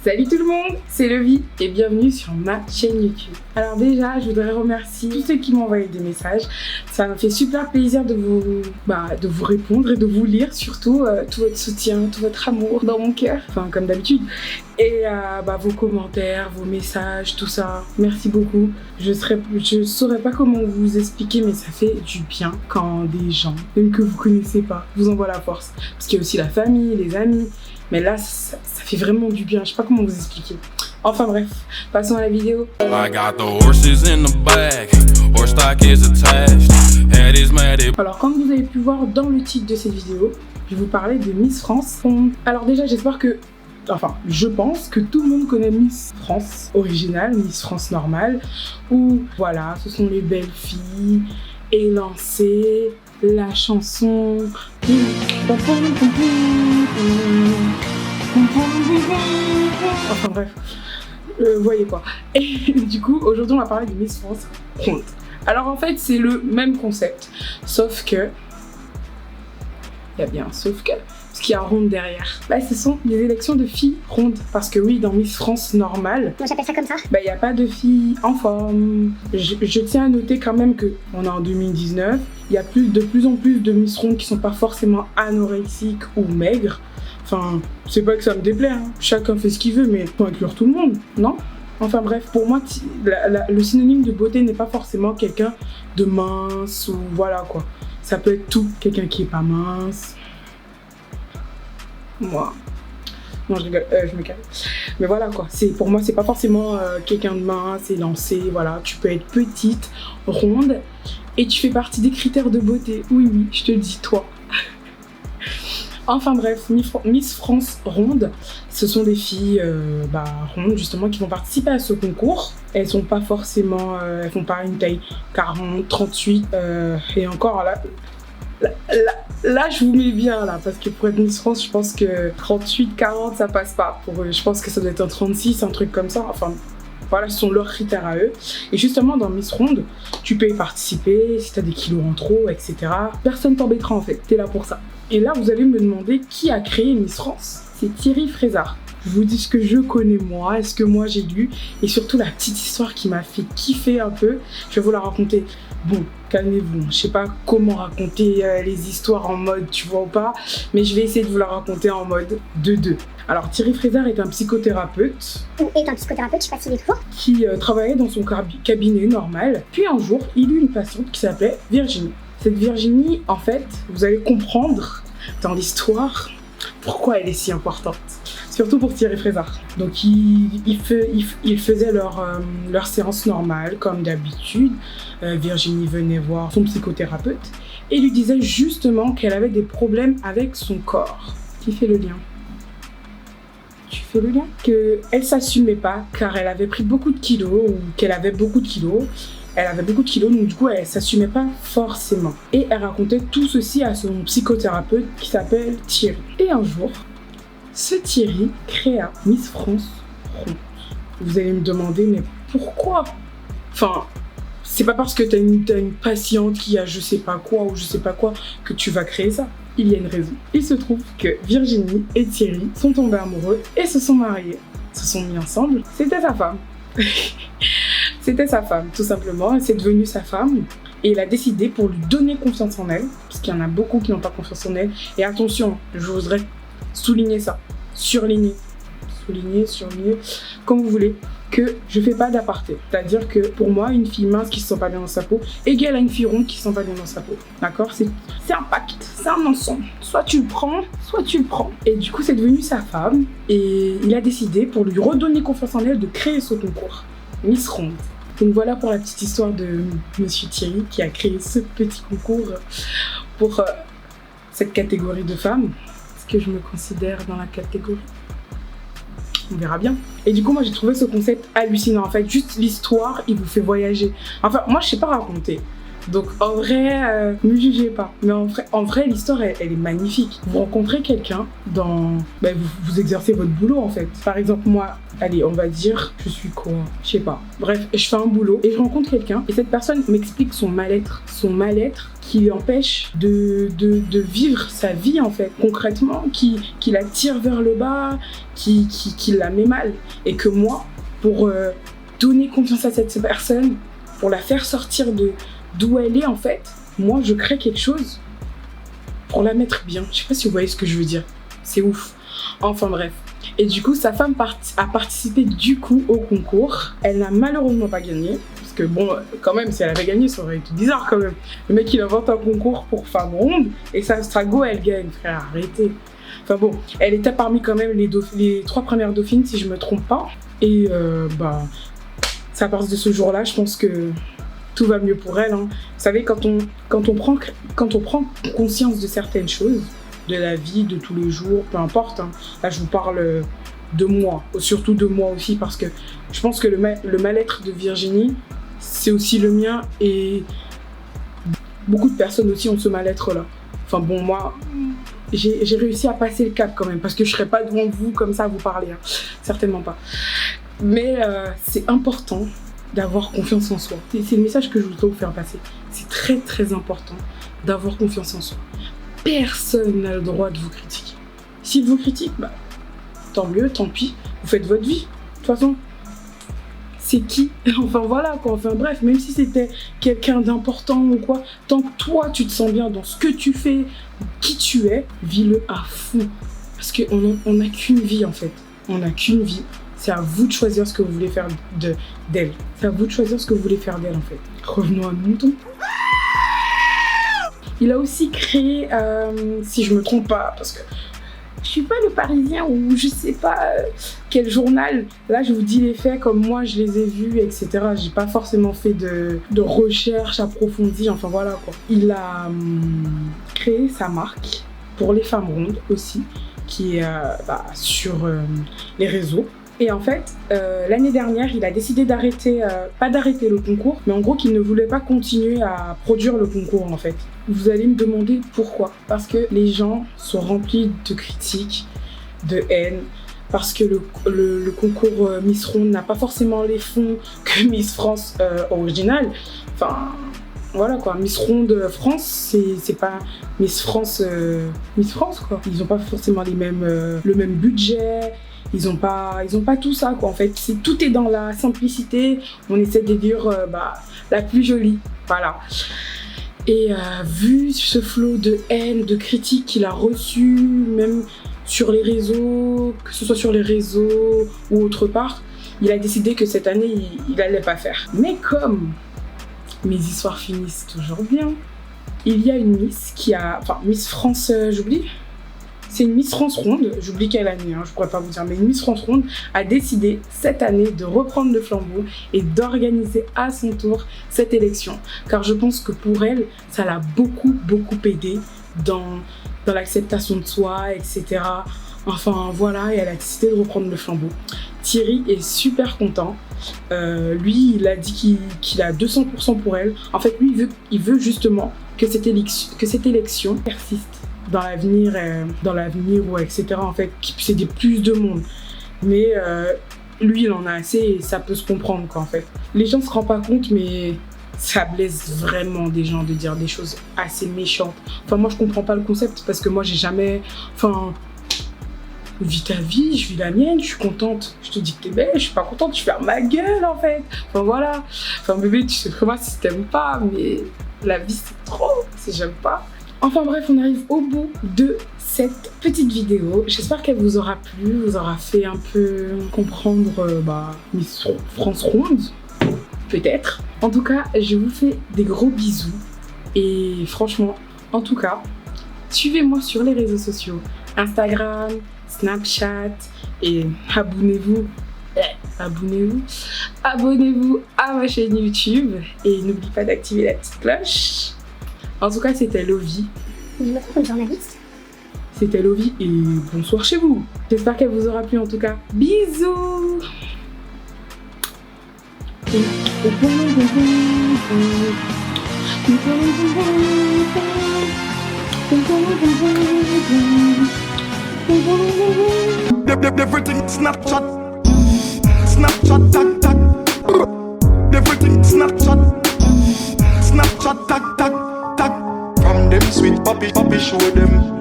Salut tout le monde, c'est Levi et bienvenue sur ma chaîne YouTube. Alors déjà, je voudrais remercier tous ceux qui m'ont envoyé des messages. Ça m'a fait super plaisir de vous répondre et de vous lire surtout tout votre soutien, tout votre amour dans mon cœur, enfin comme d'habitude. Et vos commentaires, vos messages, tout ça, merci beaucoup. Je saurais pas comment vous expliquer, mais ça fait du bien quand des gens, même que vous connaissez pas, vous envoient la force. Parce qu'il y a aussi la famille, les amis. Mais là, ça fait vraiment du bien. Je sais pas comment vous expliquer. Enfin bref, passons à la vidéo. Alors comme vous avez pu voir dans le titre de cette vidéo, je vais vous parler de Miss France. Alors déjà, je pense que tout le monde connaît Miss France originale, Miss France normale, où voilà, ce sont les belles filles élancées, la chanson. Enfin bref, vous voyez quoi. Et du coup, aujourd'hui, on va parler de Miss France ronde. Alors en fait, c'est le même concept, sauf que il y a bien un sauf que, parce qu'il y a un ronde derrière. Ce sont des élections de filles rondes. Parce que oui, dans Miss France normale, moi j'appelle ça comme ça. Il n'y a pas de filles en forme. Je tiens à noter quand même que on est en 2019. Il y a de plus en plus de Miss rondes qui sont pas forcément anorexiques ou maigres. Enfin, c'est pas que ça me déplaît, hein. Chacun fait ce qu'il veut, mais faut inclure tout le monde, non? Enfin bref, pour moi, le synonyme de beauté n'est pas forcément quelqu'un de mince ou voilà quoi. Ça peut être tout, quelqu'un qui est pas mince. Moi. Non, je rigole, je me calme. Mais voilà quoi, pour moi, c'est pas forcément quelqu'un de mince, élancé, voilà. Tu peux être petite, ronde, et tu fais partie des critères de beauté. Oui, je te le dis, toi. Enfin bref, Miss France ronde, ce sont des filles rondes justement qui vont participer à ce concours. Elles sont pas forcément, elles font pas une taille 40, 38 et encore là je vous mets bien là parce que pour être Miss France je pense que 38, 40 ça passe pas pour eux. Je pense que ça doit être un 36, un truc comme ça. Enfin voilà, ce sont leurs critères à eux. Et justement, dans Miss Ronde, tu peux y participer si tu as des kilos en trop, etc. Personne t'embêtera en fait, tu es là pour ça. Et là, vous allez me demander qui a créé Miss France. C'est Thierry Frézard. Je vous dis ce que je connais moi, et ce que moi j'ai lu, et surtout la petite histoire qui m'a fait kiffer un peu. Je vais vous la raconter. Bon, calmez-vous, je sais pas comment raconter les histoires en mode tu vois ou pas, mais je vais essayer de vous la raconter en mode 2-2. Alors Thierry Frézard est un psychothérapeute. Est un psychothérapeute, je sais pas s'il est toujours. Qui travaillait dans son cabinet normal. Puis un jour, il eut une patiente qui s'appelait Virginie. Cette Virginie, en fait, vous allez comprendre dans l'histoire pourquoi elle est si importante. Surtout pour Thierry Frézard. Donc ils faisaient leur séance normale comme d'habitude. Virginie venait voir son psychothérapeute et lui disait justement qu'elle avait des problèmes avec son corps. Qui fait le lien? Tu fais le lien? Qu'elle s'assumait pas car elle avait pris beaucoup de kilos ou qu'elle avait beaucoup de kilos. Elle avait beaucoup de kilos, donc du coup, elle s'assumait pas forcément. Et elle racontait tout ceci à son psychothérapeute qui s'appelle Thierry. Et un jour, ce Thierry créa Miss France ronde. Vous allez me demander, mais pourquoi? Enfin, c'est pas parce que t'as une patiente qui a je sais pas quoi ou je sais pas quoi que tu vas créer ça. Il y a une raison. Il se trouve que Virginie et Thierry sont tombés amoureux et se sont mariés. Se sont mis ensemble. C'était sa femme. C'était sa femme, tout simplement. C'est devenu sa femme. Et il a décidé pour lui donner confiance en elle, parce qu'il y en a beaucoup qui n'ont pas confiance en elle. Et attention, je voudrais souligner ça. Surligner, comme vous voulez, que je fais pas d'aparté. C'est-à-dire que pour moi, une fille mince qui se sent pas bien dans sa peau égale à une fille ronde qui se sent pas bien dans sa peau. D'accord? C'est un pacte, c'est un ensemble. Soit tu le prends, soit tu le prends. Et du coup, c'est devenu sa femme. Et il a décidé, pour lui redonner confiance en elle, de créer ce concours. Miss Ronde. Donc voilà pour la petite histoire de Monsieur Thierry qui a créé ce petit concours pour cette catégorie de femmes. Est-ce que je me considère dans la catégorie? On verra bien. Et du coup, moi j'ai trouvé ce concept hallucinant. En fait, juste l'histoire, il vous fait voyager. Enfin, moi je sais pas raconter. Donc en vrai, ne jugez pas. Mais en vrai l'histoire, elle est magnifique. Vous rencontrez quelqu'un dans... vous exercez votre boulot en fait. Par exemple, moi, allez, on va dire, je suis quoi? Je sais pas. Bref, je fais un boulot et je rencontre quelqu'un et cette personne m'explique son mal-être. Son mal-être qui l'empêche de vivre sa vie en fait, concrètement, qui la tire vers le bas, qui la met mal. Et que moi, pour donner confiance à cette personne, pour la faire sortir d'où elle est en fait, moi je crée quelque chose pour la mettre bien. Je sais pas si vous voyez ce que je veux dire. C'est ouf. Enfin bref. Et du coup, sa femme a participé du coup au concours. Elle n'a malheureusement pas gagné. Parce que bon, quand même, si elle avait gagné, ça aurait été bizarre quand même. Le mec, il invente un concours pour femme ronde et sa Strago, elle gagne. Frère, arrêtez. Enfin bon, elle était parmi quand même les 3 premières dauphines, si je me trompe pas. Et c'est à partir de ce jour-là, je pense que tout va mieux pour elle. Hein. Vous savez, quand on prend conscience de certaines choses, de la vie, de tous les jours, peu importe. Hein. Là, je vous parle de moi, surtout de moi aussi, parce que je pense que le mal-être de Virginie, c'est aussi le mien et beaucoup de personnes aussi ont ce mal-être-là. Enfin bon, moi, j'ai réussi à passer le cap quand même, parce que je serais pas devant vous comme ça à vous parler, hein. Certainement pas. Mais c'est important d'avoir confiance en soi. C'est le message que je voudrais vous faire passer. C'est très très important d'avoir confiance en soi. Personne n'a le droit de vous critiquer. S'il vous critique, tant mieux, tant pis, vous faites votre vie. De toute façon, c'est qui? Enfin voilà quoi, enfin bref, même si c'était quelqu'un d'important ou quoi, tant que toi tu te sens bien dans ce que tu fais, qui tu es, vis-le à fond. Parce qu'on n'a qu'une vie en fait, on n'a qu'une vie. C'est à vous de choisir ce que vous voulez faire d'elle. C'est à vous de choisir ce que vous voulez faire d'elle en fait. Revenons à Mouton. Il a aussi créé, si je me trompe pas, parce que je suis pas le Parisien ou je sais pas quel journal. Là, je vous dis les faits comme moi je les ai vus, etc. J'ai pas forcément fait de recherche approfondie. Enfin voilà quoi. Il a créé sa marque pour les femmes rondes aussi, qui est sur les réseaux. Et en fait, l'année dernière, il a décidé d'arrêter, pas d'arrêter le concours, mais en gros qu'il ne voulait pas continuer à produire le concours en fait. Vous allez me demander pourquoi. Parce que les gens sont remplis de critiques, de haine, parce que le concours Miss Ronde n'a pas forcément les fonds que Miss France original. Enfin, voilà quoi, Miss Ronde France, c'est pas Miss France quoi. Ils n'ont pas forcément le même budget. Ils ont pas tout ça quoi en fait, tout est dans la simplicité, on essaie de dire la plus jolie, voilà. Et vu ce flot de haine, de critiques qu'il a reçu, même sur les réseaux, que ce soit sur les réseaux ou autre part, il a décidé que cette année il allait pas faire. Mais comme mes histoires finissent toujours bien, il y a une Miss Miss France, j'oublie. C'est une Miss France Ronde, j'oublie quelle année, je pourrais pas vous dire, mais une Miss France Ronde a décidé cette année de reprendre le flambeau et d'organiser à son tour cette élection. Car je pense que pour elle, ça l'a beaucoup aidé dans l'acceptation de soi, etc. Enfin voilà, et elle a décidé de reprendre le flambeau. Thierry est super content. Lui, il a dit qu'il a 200% pour elle. En fait, lui, il veut justement que cette élection persiste dans l'avenir, etc. En fait, qu'il puisse aider plus de monde. Mais lui, il en a assez et ça peut se comprendre, quoi, en fait. Les gens ne se rendent pas compte, mais ça blesse vraiment des gens de dire des choses assez méchantes. Enfin, moi, je comprends pas le concept parce que moi, j'ai jamais... Enfin, vis ta vie, je vis la mienne, je suis contente. Je te dis que t'es belle, je suis pas contente, je ferme ma gueule, en fait. Enfin, voilà. Enfin, bébé, tu sais très bien si t'aimes pas, mais la vie, c'est trop si j'aime pas. Enfin bref, on arrive au bout de cette petite vidéo. J'espère qu'elle vous aura plu, vous aura fait un peu comprendre Miss France Ronde, peut-être. En tout cas, je vous fais des gros bisous. Et franchement, en tout cas, suivez-moi sur les réseaux sociaux. Instagram, Snapchat et abonnez-vous à ma chaîne YouTube. Et n'oubliez pas d'activer la petite cloche. En tout cas, c'était Lovie. Notre journaliste. C'était Lovie et bonsoir chez vous. J'espère qu'elle vous aura plu en tout cas. Bisous. Everything Snapchat, Snapchat, tag, tag. Everything Snapchat, Snapchat, tag, tag, tag. From them sweet puppy, puppy show them.